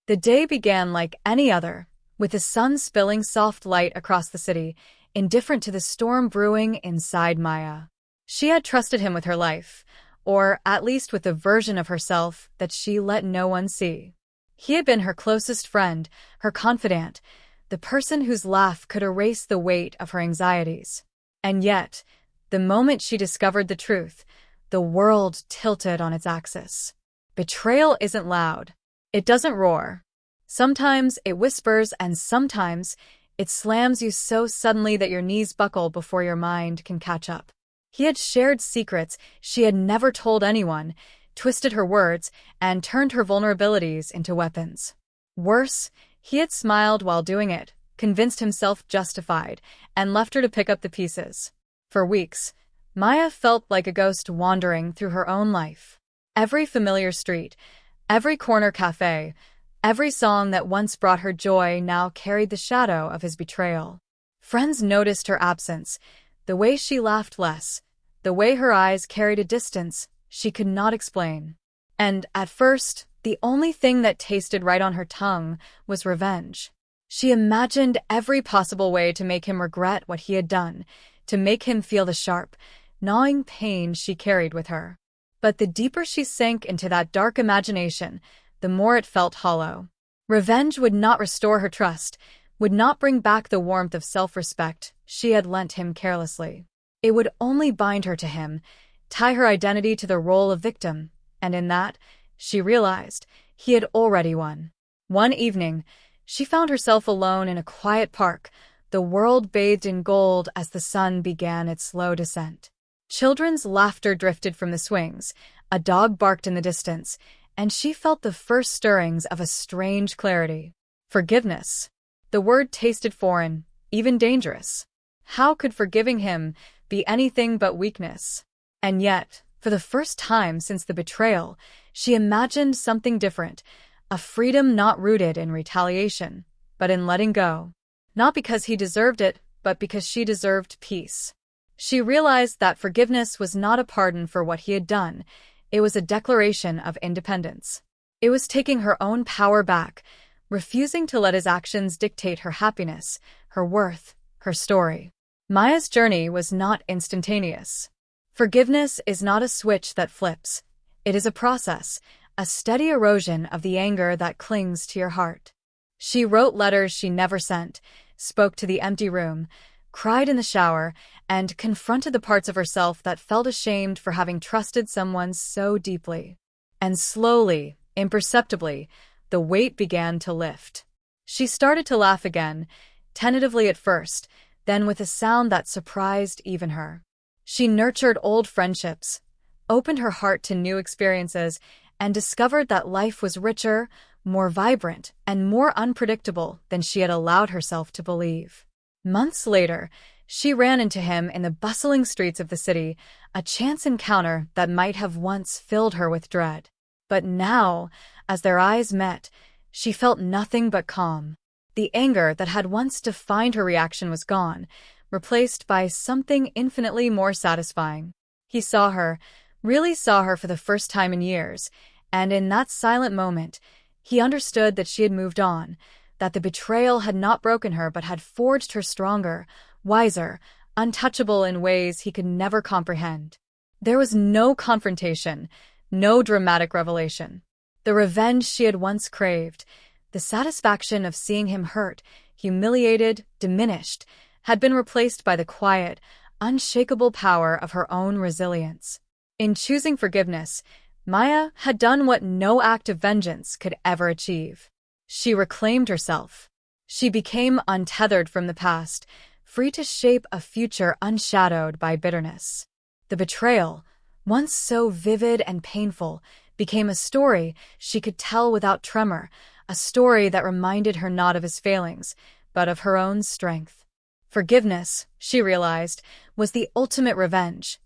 The day began like any other, with the sun spilling soft light across the city, indifferent to the storm brewing inside Maya. She had trusted him with her life, or at least with the version of herself that she let no one see. He had been her closest friend, her confidant, the person whose laugh could erase the weight of her anxieties. And yet, the moment she discovered the truth, the world tilted on its axis. Betrayal isn't loud. It doesn't roar. Sometimes it whispers, and sometimes it slams you so suddenly that your knees buckle before your mind can catch up. He had shared secrets she had never told anyone, twisted her words, and turned her vulnerabilities into weapons. Worse, he had smiled while doing it, convinced himself justified, and left her to pick up the pieces. For weeks, Maya felt like a ghost wandering through her own life. Every familiar street, every corner cafe, every song that once brought her joy now carried the shadow of his betrayal. Friends noticed her absence, the way she laughed less, the way her eyes carried a distance she could not explain. And, at first, the only thing that tasted right on her tongue was revenge. She imagined every possible way to make him regret what he had done, to make him feel the sharp, gnawing pain she carried with her. But the deeper she sank into that dark imagination, the more it felt hollow. Revenge would not restore her trust, would not bring back the warmth of self-respect she had lent him carelessly. It would only bind her to him, tie her identity to the role of victim, and in that, she realized, he had already won. One evening, she found herself alone in a quiet park, the world bathed in gold as the sun began its slow descent. Children's laughter drifted from the swings, a dog barked in the distance, and she felt the first stirrings of a strange clarity. Forgiveness. The word tasted foreign, even dangerous. How could forgiving him be anything but weakness? And yet, for the first time since the betrayal, she imagined something different, a freedom not rooted in retaliation, but in letting go. Not because he deserved it, but because she deserved peace. She realized that forgiveness was not a pardon for what he had done, it was a declaration of independence. It was taking her own power back, refusing to let his actions dictate her happiness, her worth, her story. Maya's journey was not instantaneous. Forgiveness is not a switch that flips. It is a process, a steady erosion of the anger that clings to your heart. She wrote letters she never sent, spoke to the empty room, cried in the shower, and confronted the parts of herself that felt ashamed for having trusted someone so deeply. And slowly, imperceptibly, the weight began to lift. She started to laugh again, tentatively at first, then with a sound that surprised even her. She nurtured old friendships, opened her heart to new experiences, and discovered that life was richer, more vibrant, and more unpredictable than she had allowed herself to believe. Months later, she ran into him in the bustling streets of the city, a chance encounter that might have once filled her with dread. But now, as their eyes met, she felt nothing but calm. The anger that had once defined her reaction was gone, replaced by something infinitely more satisfying. He saw her, really saw her for the first time in years, and in that silent moment, he understood that she had moved on, that the betrayal had not broken her but had forged her stronger, wiser, untouchable in ways he could never comprehend. There was no confrontation, no dramatic revelation. The revenge she had once craved, the satisfaction of seeing him hurt, humiliated, diminished, had been replaced by the quiet, unshakable power of her own resilience. In choosing forgiveness, Maya had done what no act of vengeance could ever achieve. She reclaimed herself. She became untethered from the past, free to shape a future unshadowed by bitterness. The betrayal, once so vivid and painful, became a story she could tell without tremor, a story that reminded her not of his failings, but of her own strength. Forgiveness, she realized, was the ultimate revenge,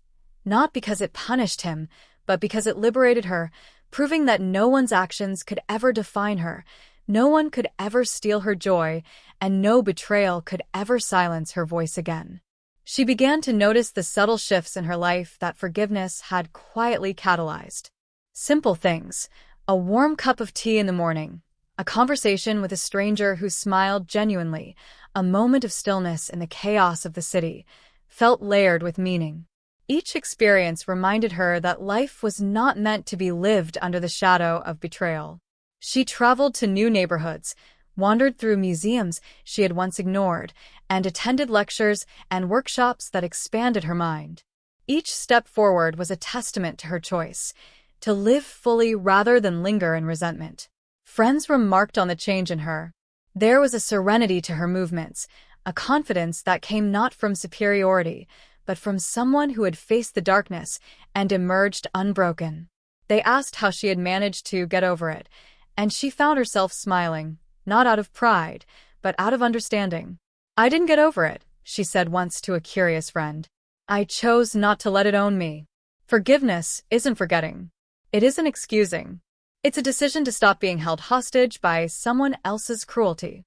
not because it punished him, but because it liberated her, proving that no one's actions could ever define her, no one could ever steal her joy, and no betrayal could ever silence her voice again. She began to notice the subtle shifts in her life that forgiveness had quietly catalyzed. Simple things: a warm cup of tea in the morning, A conversation with a stranger who smiled genuinely, a moment of stillness in the chaos of the city, felt layered with meaning. Each experience reminded her that life was not meant to be lived under the shadow of betrayal. She traveled to new neighborhoods, wandered through museums she had once ignored, and attended lectures and workshops that expanded her mind. Each step forward was a testament to her choice, to live fully rather than linger in resentment. Friends remarked on the change in her. There was a serenity to her movements, a confidence that came not from superiority, but from someone who had faced the darkness and emerged unbroken. They asked how she had managed to get over it, and she found herself smiling, not out of pride, but out of understanding. "I didn't get over it," she said once to a curious friend. "I chose not to let it own me." Forgiveness isn't forgetting. It isn't excusing. It's a decision to stop being held hostage by someone else's cruelty.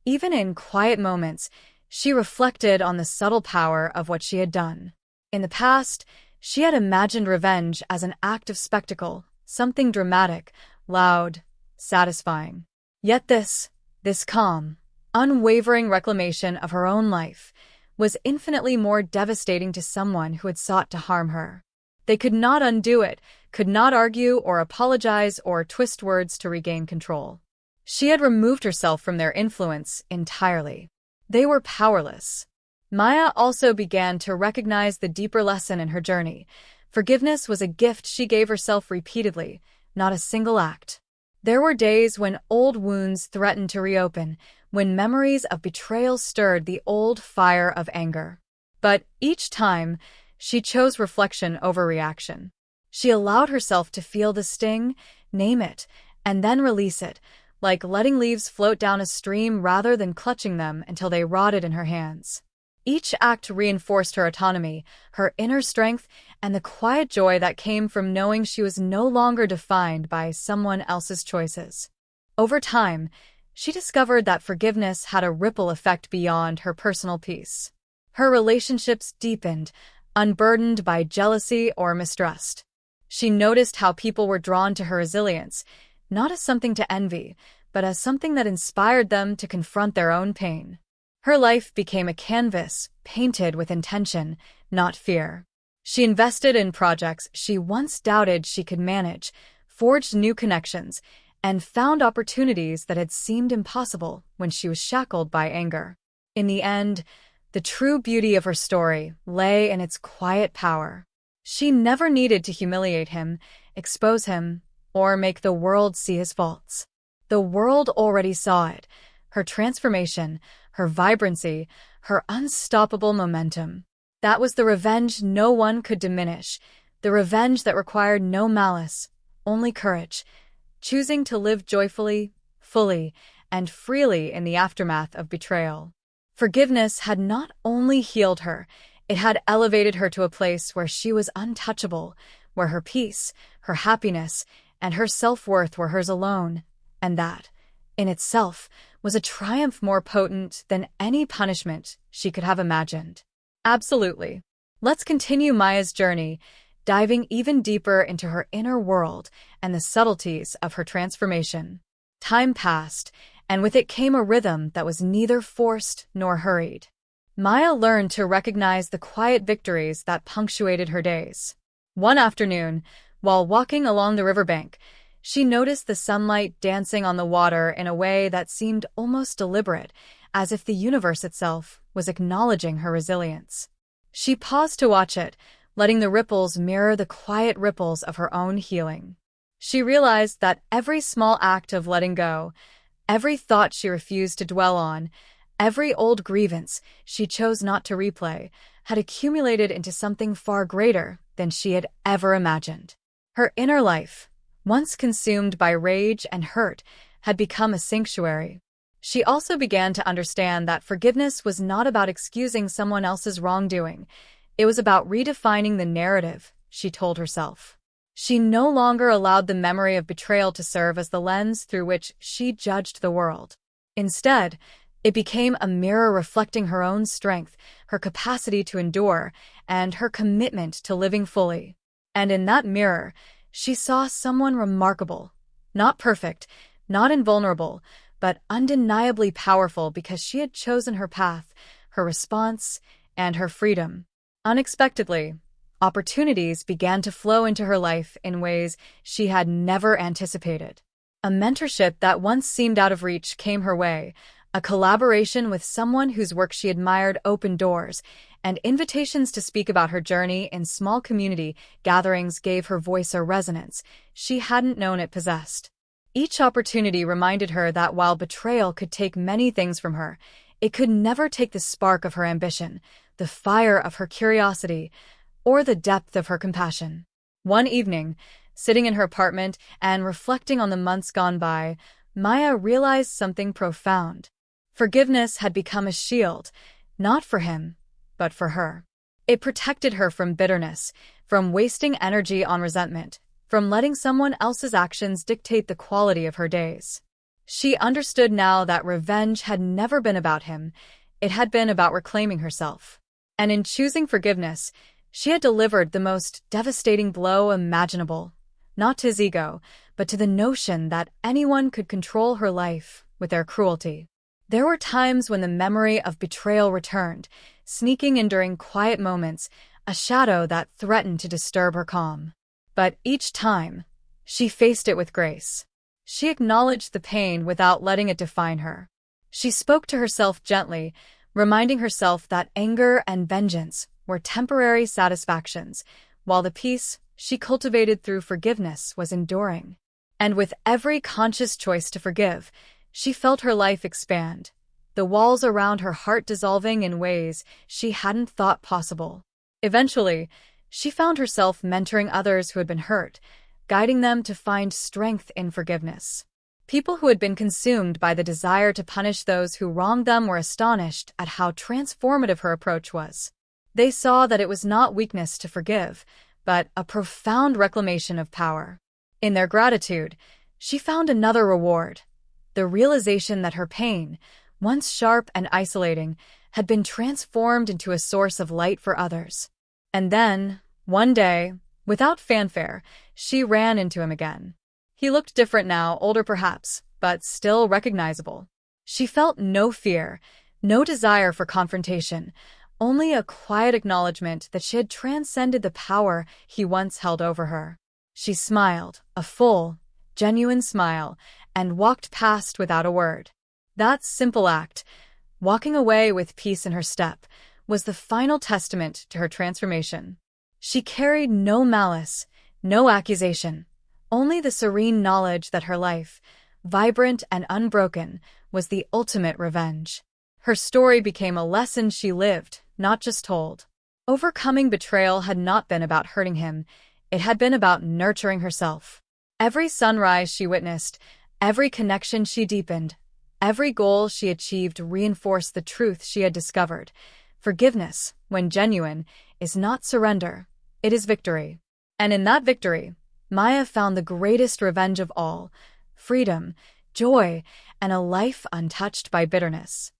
Even in quiet moments, she reflected on the subtle power of what she had done. In the past, she had imagined revenge as an act of spectacle, something dramatic, loud, satisfying. Yet this calm, unwavering reclamation of her own life was infinitely more devastating to someone who had sought to harm her. They could not undo it, could not argue or apologize or twist words to regain control. She had removed herself from their influence entirely. They were powerless. Maya also began to recognize the deeper lesson in her journey. Forgiveness was a gift she gave herself repeatedly, not a single act. There were days when old wounds threatened to reopen, when memories of betrayal stirred the old fire of anger. But each time, she chose reflection over reaction. She allowed herself to feel the sting, name it, and then release it, like letting leaves float down a stream rather than clutching them until they rotted in her hands. Each act reinforced her autonomy, her inner strength, and the quiet joy that came from knowing she was no longer defined by someone else's choices. Over time, she discovered that forgiveness had a ripple effect beyond her personal peace. Her relationships deepened, unburdened by jealousy or mistrust. She noticed how people were drawn to her resilience, not as something to envy, but as something that inspired them to confront their own pain. Her life became a canvas, painted with intention, not fear. She invested in projects she once doubted she could manage, forged new connections, and found opportunities that had seemed impossible when she was shackled by anger. In the end, the true beauty of her story lay in its quiet power. She never needed to humiliate him, expose him, or make the world see his faults. The world already saw it, her transformation, her vibrancy, her unstoppable momentum. That was the revenge no one could diminish, the revenge that required no malice, only courage, choosing to live joyfully, fully, and freely in the aftermath of betrayal. Forgiveness had not only healed her, it had elevated her to a place where she was untouchable, where her peace, her happiness, and her self-worth were hers alone, and that, in itself, was a triumph more potent than any punishment she could have imagined. Absolutely. Let's continue Maya's journey, diving even deeper into her inner world and the subtleties of her transformation. Time passed, and with it came a rhythm that was neither forced nor hurried. Maya learned to recognize the quiet victories that punctuated her days. One afternoon, while walking along the riverbank, she noticed the sunlight dancing on the water in a way that seemed almost deliberate, as if the universe itself was acknowledging her resilience. She paused to watch it, letting the ripples mirror the quiet ripples of her own healing. She realized that every small act of letting go, every thought she refused to dwell on, every old grievance she chose not to replay, had accumulated into something far greater than she had ever imagined. Her inner life, once consumed by rage and hurt, had become a sanctuary. She also began to understand that forgiveness was not about excusing someone else's wrongdoing. It was about redefining the narrative, she told herself. She no longer allowed the memory of betrayal to serve as the lens through which she judged the world. Instead, it became a mirror reflecting her own strength, her capacity to endure, and her commitment to living fully. And in that mirror, she saw someone remarkable, not perfect, Not invulnerable, but undeniably powerful because she had chosen her path, her response, and her freedom. Unexpectedly, opportunities began to flow into her life in ways she had never anticipated. A mentorship that once seemed out of reach came her way, a collaboration with someone whose work she admired opened doors, and invitations to speak about her journey in small community gatherings gave her voice a resonance she hadn't known it possessed. Each opportunity reminded her that while betrayal could take many things from her, it could never take the spark of her ambition, the fire of her curiosity, or the depth of her compassion. One evening, sitting in her apartment and reflecting on the months gone by, Maya realized something profound. Forgiveness had become a shield, not for him, but for her. It protected her from bitterness, from wasting energy on resentment, from letting someone else's actions dictate the quality of her days. She understood now that revenge had never been about him, it had been about reclaiming herself. And in choosing forgiveness, she had delivered the most devastating blow imaginable, not to his ego, but to the notion that anyone could control her life with their cruelty. There were times when the memory of betrayal returned, sneaking in during quiet moments, a shadow that threatened to disturb her calm. But each time, she faced it with grace. She acknowledged the pain without letting it define her. She spoke to herself gently, reminding herself that anger and vengeance were temporary satisfactions, while the peace she cultivated through forgiveness was enduring. And with every conscious choice to forgive, she felt her life expand, the walls around her heart dissolving in ways she hadn't thought possible. Eventually, she found herself mentoring others who had been hurt, guiding them to find strength in forgiveness. People who had been consumed by the desire to punish those who wronged them were astonished at how transformative her approach was. They saw that it was not weakness to forgive, but a profound reclamation of power. In their gratitude, she found another reward, the realization that her pain, once sharp and isolating, had been transformed into a source of light for others. And then, one day, without fanfare, she ran into him again. He looked different now, older perhaps, but still recognizable. She felt no fear, no desire for confrontation, only a quiet acknowledgement that she had transcended the power he once held over her. She smiled, a full, genuine smile, and walked past without a word. That simple act, walking away with peace in her step, was the final testament to her transformation. She carried no malice, no accusation, only the serene knowledge that her life, vibrant and unbroken, was the ultimate revenge. Her story became a lesson she lived, not just told. Overcoming betrayal had not been about hurting him, it had been about nurturing herself. Every sunrise she witnessed, every connection she deepened, every goal she achieved reinforced the truth she had discovered. Forgiveness, when genuine, is not surrender, it is victory. And in that victory, Maya found the greatest revenge of all, freedom, joy, and a life untouched by bitterness.